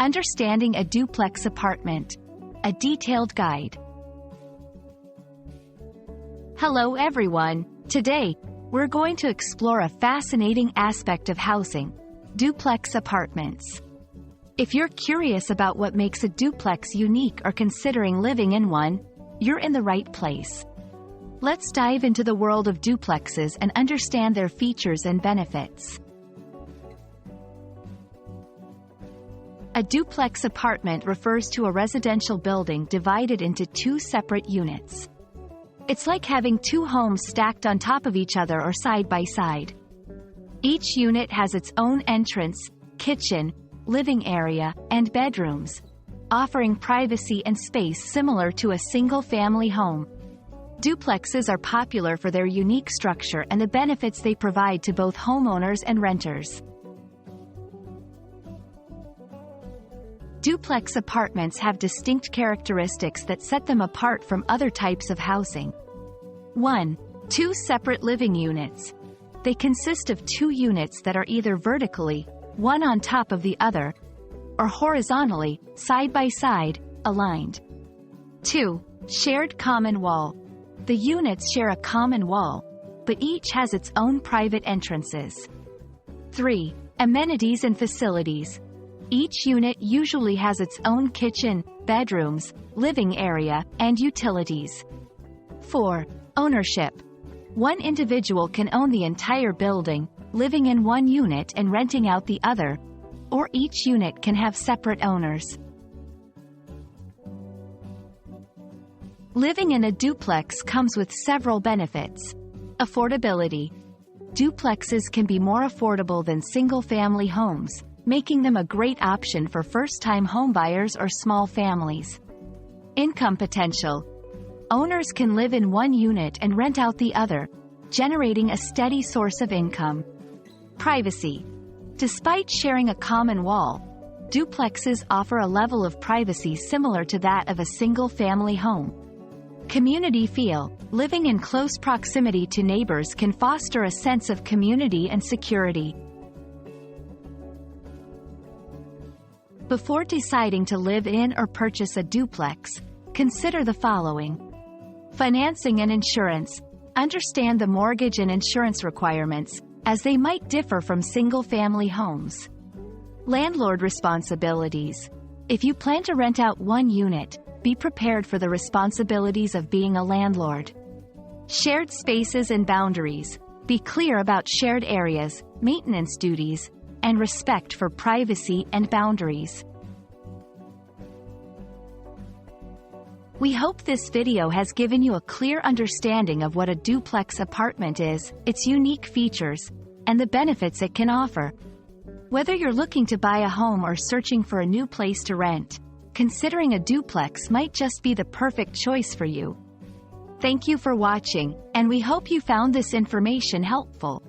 Understanding a duplex apartment. A detailed guide. Hello everyone. Today, we're going to explore a fascinating aspect of housing: duplex apartments. If you're curious about what makes a duplex unique or considering living in one, you're in the right place. Let's dive into the world of duplexes and understand their features and benefits. A duplex apartment refers to a residential building divided into two separate units. It's like having two homes stacked on top of each other or side by side. Each unit has its own entrance, kitchen, living area, and bedrooms, offering privacy and space similar to a single-family home. Duplexes are popular for their unique structure and the benefits they provide to both homeowners and renters. Duplex apartments have distinct characteristics that set them apart from other types of housing. 1. Two separate living units. They consist of two units that are either vertically, one on top of the other, or horizontally, side by side, aligned. 2. Shared common wall. The units share a common wall, but each has its own private entrances. 3. Amenities and facilities. Each unit usually has its own kitchen, bedrooms, living area, and utilities. 4. Ownership. One individual can own the entire building, living in one unit and renting out the other, or each unit can have separate owners. Living in a duplex comes with several benefits. Affordability. Duplexes can be more affordable than single-family homes, making them a great option for first-time homebuyers or small families. Income potential. Owners can live in one unit and rent out the other, generating a steady source of income. Privacy. Despite sharing a common wall, duplexes offer a level of privacy similar to that of a single-family home. Community feel. Living in close proximity to neighbors can foster a sense of community and security. Before deciding to live in or purchase a duplex, consider the following. Financing and insurance. Understand the mortgage and insurance requirements, as they might differ from single-family homes. Landlord responsibilities. If you plan to rent out one unit, be prepared for the responsibilities of being a landlord. Shared spaces and boundaries. Be clear about shared areas, maintenance duties, and respect for privacy and boundaries. We hope this video has given you a clear understanding of what a duplex apartment is, its unique features, and the benefits it can offer. Whether you're looking to buy a home or searching for a new place to rent, considering a duplex might just be the perfect choice for you. Thank you for watching, and we hope you found this information helpful.